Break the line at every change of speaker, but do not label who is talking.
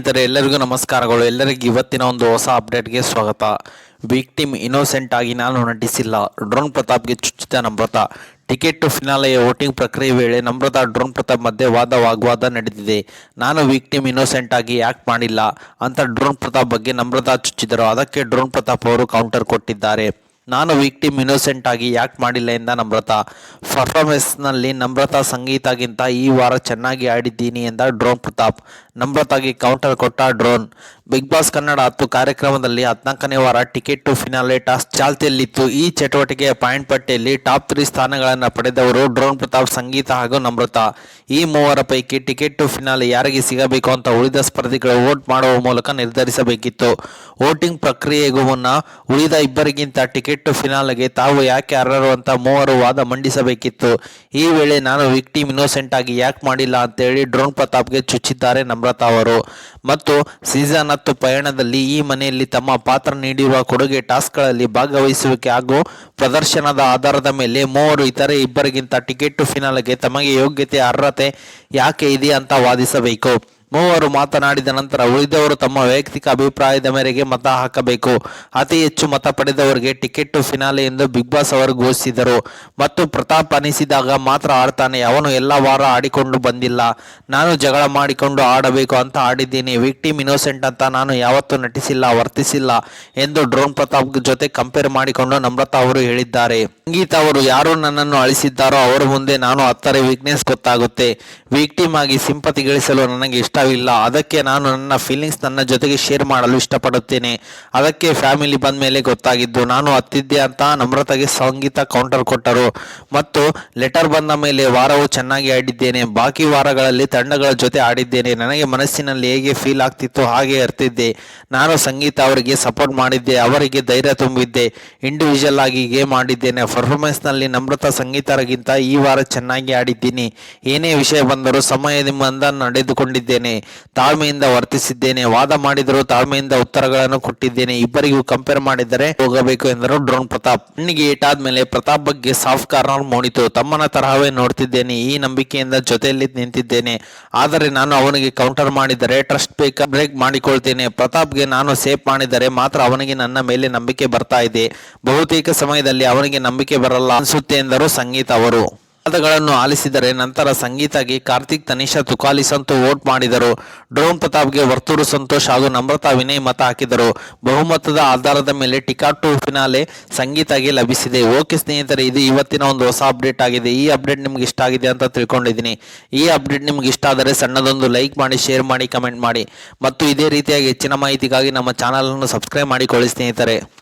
ಸ್ನೇಹಿತರೆ, ಎಲ್ಲರಿಗೂ ನಮಸ್ಕಾರಗಳು. ಎಲ್ಲರಿಗೂ ಇವತ್ತಿನ ಒಂದು ಹೊಸ ಅಪ್ಡೇಟ್ಗೆ ಸ್ವಾಗತ. ವಿಕ್ಟಿಮ್ ಇನ್ನೋಸೆಂಟ್ ಆಗಿ ನಾನು ನಟಿಸಿಲ್ಲ, ಡ್ರೋನ್ ಪ್ರತಾಪ್ಗೆ ಚುಚ್ಚಿದ ನಮ್ರತಾ. ಟಿಕೆಟ್ ಟು ಫಿನಾಲೆಯ ವೋಟಿಂಗ್ ಪ್ರಕ್ರಿಯೆ ವೇಳೆ ನಮ್ರತಾ ಡ್ರೋನ್ ಪ್ರತಾಪ್ ಮಧ್ಯೆ ವಾಗ್ವಾದ ನಡೆದಿದೆ. ನಾನು ವಿಕ್ಟಿಮ್ ಇನ್ನೋಸೆಂಟ್ ಆಗಿ ಆ್ಯಕ್ಟ್ ಮಾಡಿಲ್ಲ ಅಂತ ಡ್ರೋನ್ ಪ್ರತಾಪ್ ಬಗ್ಗೆ ನಮ್ರತಾ ಚುಚ್ಚಿದರು. ಅದಕ್ಕೆ ಡ್ರೋನ್ ಪ್ರತಾಪ್ ಅವರು ಕೌಂಟರ್ ಕೊಟ್ಟಿದ್ದಾರೆ. ನಾನು ವಿಕ್ಟಿಮ್ ಇನ್ನೋಸೆಂಟ್ ಆಗಿ ಆ್ಯಕ್ಟ್ ಮಾಡಿಲ್ಲ ಎಂದ ನಮ್ರತಾ. ಪರ್ಫಾರ್ಮೆನ್ಸ್ನಲ್ಲಿ ನಮ್ರತಾ ಸಂಗೀತಗಿಂತ ಈ ವಾರ ಚೆನ್ನಾಗಿ ಆಡಿದ್ದೀನಿ ಎಂದ ಡ್ರೋನ್ ಪ್ರತಾಪ್. ನಮ್ರತಾಗಿ ಕೌಂಟರ್ ಕೊಟ್ಟ ಡ್ರೋನ್. ಬಿಗ್ ಬಾಸ್ ಕನ್ನಡ 10 ಕಾರ್ಯಕ್ರಮದಲ್ಲಿ 14ನೇ ವಾರ ಟಿಕೆಟ್ ಟು ಫಿನಾಲೆ ಟಾಸ್ಕ್ ಚಾಲ್ತಿಯಲ್ಲಿತ್ತು. ಈ ಚಟುವಟಿಕೆಯ ಪಾಯಿಂಟ್ ಪಟ್ಟಿಯಲ್ಲಿ ಟಾಪ್ 3 ಸ್ಥಾನಗಳನ್ನು ಪಡೆದವರು ಡ್ರೋನ್ ಪ್ರತಾಪ್, ಸಂಗೀತ ಹಾಗೂ ನಮ್ರತಾ. ಈ ಮೂವರ ಪೈಕಿ ಟಿಕೆಟ್ ಟು ಫಿನಾಲೆ ಯಾರಿಗೆ ಸಿಗಬೇಕು ಅಂತ ಉಳಿದ ಸ್ಪರ್ಧಿಗಳು ವೋಟ್ ಮಾಡುವ ಮೂಲಕ ನಿರ್ಧರಿಸಬೇಕಿತ್ತು. ವೋಟಿಂಗ್ ಪ್ರಕ್ರಿಯೆಗೂ ಮುನ್ನ ಉಳಿದ ಇಬ್ಬರಿಗಿಂತ ಟಿಕೆಟ್ ಟು ಫಿನಾಲೆಗೆ ತಾವು ಯಾಕೆ ಅರ್ಹರು ಅಂತ ಮೂವರು ವಾದ ಮಂಡಿಸಬೇಕಿತ್ತು. ಈ ವೇಳೆ ನಾನು ವಿಕ್ಟಿಮ್ ಇನ್ನೋಸೆಂಟ್ ಆಗಿ ಯಾಕೆ ಮಾಡಿಲ್ಲ ಅಂತೇಳಿ ಡ್ರೋನ್ ಪ್ರತಾಪ್ಗೆ ಚುಚ್ಚಿದ್ದಾರೆ ನಮ್ರತಾ ಅವರು. ಮತ್ತು ಸೀಸನ್ 10 ಪಯಣದಲ್ಲಿ ಈ ಮನೆಯಲ್ಲಿ ತಮ್ಮ ಪಾತ್ರ ನೀಡಿರುವ ಕೊಡುಗೆ, ಟಾಸ್ಕ್ಗಳಲ್ಲಿ ಭಾಗವಹಿಸುವಿಕೆ ಹಾಗೂ ಪ್ರದರ್ಶನದ ಆಧಾರದ ಮೇಲೆ ಮೂವರು ಇತರೆ ಇಬ್ಬರಿಗಿಂತ ಟಿಕೆಟ್ ಟು ಫಿನಾಲೆಗೆ ತಮಗೆ ಯೋಗ್ಯತೆ, ಅರ್ಹತೆ ಯಾಕೆ ಇದೆ ಅಂತ ವಾದಿಸಬೇಕು. ಮೂವರು ಮಾತನಾಡಿದ ನಂತರ ಉಳಿದವರು ತಮ್ಮ ವೈಯಕ್ತಿಕ ಅಭಿಪ್ರಾಯದ ಮೇರೆಗೆ ಮತ ಹಾಕಬೇಕು. ಅತಿ ಹೆಚ್ಚು ಮತ ಪಡೆದವರಿಗೆ ಟಿಕೆಟ್ ಟು ಫಿನಾಲೆ ಎಂದು ಬಿಗ್ ಬಾಸ್ ಅವರು ಘೋಷಿಸಿದರು. ಮತ್ತು ಪ್ರತಾಪ್ ಅನಿಸಿದಾಗ ಮಾತ್ರ ಆಡ್ತಾನೆ, ಅವನು ಎಲ್ಲ ವಾರ ಆಡಿಕೊಂಡು ಬಂದಿಲ್ಲ. ನಾನು ಜಗಳ ಮಾಡಿಕೊಂಡು ಆಡಬೇಕು ಅಂತ ಆಡಿದ್ದೀನಿ. ವಿಕ್ಟಿಮ್ ಇನ್ನೋಸೆಂಟ್ ಅಂತ ನಾನು ಯಾವತ್ತೂ ನಟಿಸಿಲ್ಲ, ವರ್ತಿಸಿಲ್ಲ ಎಂದು ಡ್ರೋನ್ ಪ್ರತಾಪ್ ಜೊತೆ ಕಂಪೇರ್ ಮಾಡಿಕೊಂಡು ನಮ್ರತಾ ಅವರು ಹೇಳಿದ್ದಾರೆ. ಸಂಗೀತ ಅವರು ಯಾರು ನನ್ನನ್ನು ಅಳಿಸಿದ್ದಾರೋ ಅವರ ಮುಂದೆ ನಾನು ಹತ್ತರೆ ವೀಕ್ನೆಸ್ ಗೊತ್ತಾಗುತ್ತೆ. ವಿಕ್ಟಿಮ್ ಆಗಿ ಸಿಂಪತಿ ಗಳಿಸಲು ನನಗೆ ಇಷ್ಟವಿಲ್ಲ. ಅದಕ್ಕೆ ನಾನು ನನ್ನ ಫೀಲಿಂಗ್ಸ್ ನನ್ನ ಜೊತೆಗೆ ಶೇರ್ ಮಾಡಲು ಇಷ್ಟಪಡುತ್ತೇನೆ. ಅದಕ್ಕೆ ಫ್ಯಾಮಿಲಿ ಬಂದ ಮೇಲೆ ಗೊತ್ತಾಗಿದ್ದು. ನಾನು ಹತ್ತಿದ್ದೆ ಅಂತ ನಮ್ರತಾಗೆ ಸಂಗೀತ ಕೌಂಟರ್ ಕೊಟ್ಟರು. ಮತ್ತು ಲೆಟರ್ ಬಂದ ಮೇಲೆ ವಾರವು ಚೆನ್ನಾಗಿ ಆಡಿದ್ದೇನೆ. ಬಾಕಿ ವಾರಗಳಲ್ಲಿ ತಂಡಗಳ ಜೊತೆ ಆಡಿದ್ದೇನೆ. ನನಗೆ ಮನಸ್ಸಿನಲ್ಲಿ ಹೇಗೆ ಫೀಲ್ ಆಗ್ತಿತ್ತು ಹಾಗೆ ಇರ್ತಿದ್ದೆ. ನಾನು ಸಂಗೀತ ಅವರಿಗೆ ಸಪೋರ್ಟ್ ಮಾಡಿದ್ದೆ, ಅವರಿಗೆ ಧೈರ್ಯ ತುಂಬಿದ್ದೆ. ಇಂಡಿವಿಜುವಲ್ ಆಗಿ ಗೇಮ್ ಆಡಿದ್ದೇನೆ. ಪರ್ಫಾರ್ಮೆನ್ಸ್ನಲ್ಲಿ ನಮ್ರತಾ ಸಂಗೀತರಿಗಿಂತ ಈ ವಾರ ಚೆನ್ನಾಗಿ ಆಡಿದ್ದೀನಿ. ಏನೇ ವಿಷಯ ಬಂದರೂ ಸಮಯದಿಂದ ನಡೆದುಕೊಂಡಿದ್ದೇನೆ, ತಾಳ್ಮೆಯಿಂದ ವರ್ತಿಸಿದ್ದೇನೆ. ವಾದ ಮಾಡಿದರೂ ತಾಳ್ಮೆಯಿಂದ ಉತ್ತರಗಳನ್ನು ಕೊಟ್ಟಿದ್ದೇನೆ. ಇಬ್ಬರಿಗೂ ಕಂಪೇರ್ ಮಾಡಿದರೆ ಹೋಗಬೇಕು ಎಂದರು ಡ್ರೋನ್ ಪ್ರತಾಪ್. ಕಣ್ಣಿಗೆ ಏಟಾದ್ಮೇಲೆ ಪ್ರತಾಪ್ ಬಗ್ಗೆ ಸಾಫ್ಟ್ ಕಾರ್ನರ್ ಮೂಡಿತು. ತಮ್ಮನ ತರಹವೇ ನೋಡ್ತಿದ್ದೇನೆ, ಈ ನಂಬಿಕೆಯಿಂದ ಜೊತೆಯಲ್ಲಿ ನಿಂತಿದ್ದೇನೆ. ಆದರೆ ನಾನು ಅವನಿಗೆ ಕೌಂಟರ್ ಮಾಡಿದರೆ ಟ್ರಸ್ಟ್ ಬ್ರೇಕ್ ಮಾಡಿಕೊಳ್ತೇನೆ. ಪ್ರತಾಪ್ಗೆ ನಾನು ಸೇಫ್ ಮಾಡಿದರೆ ಮಾತ್ರ ಅವನಿಗೆ ನನ್ನ ಮೇಲೆ ನಂಬಿಕೆ ಬರ್ತಾ ಇದೆ. ಬಹುತೇಕ ಸಮಯದಲ್ಲಿ ಅವನಿಗೆ ನಂಬಿಕೆ ಬರಲ್ಲ ಅನ್ಸುತ್ತೆ ಎಂದರು ಸಂಗೀತ ಅವರು. ವಾದಗಳನ್ನು ಆಲಿಸಿದರೆ ನಂತರ ಸಂಗೀತಗೆ ಕಾರ್ತಿಕ್, ತನಿಷಾ, ತುಕಾಲಿ ಸಂತು ವೋಟ್ ಮಾಡಿದರು. ಡ್ರೋನ್ ಪ್ರತಾಪ್ಗೆ ವರ್ತೂರು ಸಂತೋಷ್ ಹಾಗೂ ನಮ್ರತಾ ವಿನಯ್ ಮತ ಹಾಕಿದರು. ಬಹುಮತದ ಆಧಾರದ ಮೇಲೆ ಟಿಕೆಟ್ ಟು ಫಿನಾಲೆ ಸಂಗೀತಗೆ ಲಭಿಸಿದೆ. ಓಕೆ ಸ್ನೇಹಿತರೆ, ಇದು ಇವತ್ತಿನ ಒಂದು ಹೊಸ ಅಪ್ಡೇಟ್ ಆಗಿದೆ. ಈ ಅಪ್ಡೇಟ್ ನಿಮ್ಗೆ ಇಷ್ಟ ಆಗಿದೆ ಅಂತ ತಿಳ್ಕೊಂಡಿದ್ದೀನಿ. ಈ ಅಪ್ಡೇಟ್ ನಿಮ್ಗೆ ಇಷ್ಟ ಆದರೆ ಸಣ್ಣದೊಂದು ಲೈಕ್ ಮಾಡಿ, ಶೇರ್ ಮಾಡಿ, ಕಮೆಂಟ್ ಮಾಡಿ. ಮತ್ತು ಇದೇ ರೀತಿಯಾಗಿ ಹೆಚ್ಚಿನ ಮಾಹಿತಿಗಾಗಿ ನಮ್ಮ ಚಾನಲನ್ನು ಸಬ್ಸ್ಕ್ರೈಬ್ ಮಾಡಿಕೊಳ್ಳಿ ಸ್ನೇಹಿತರೆ.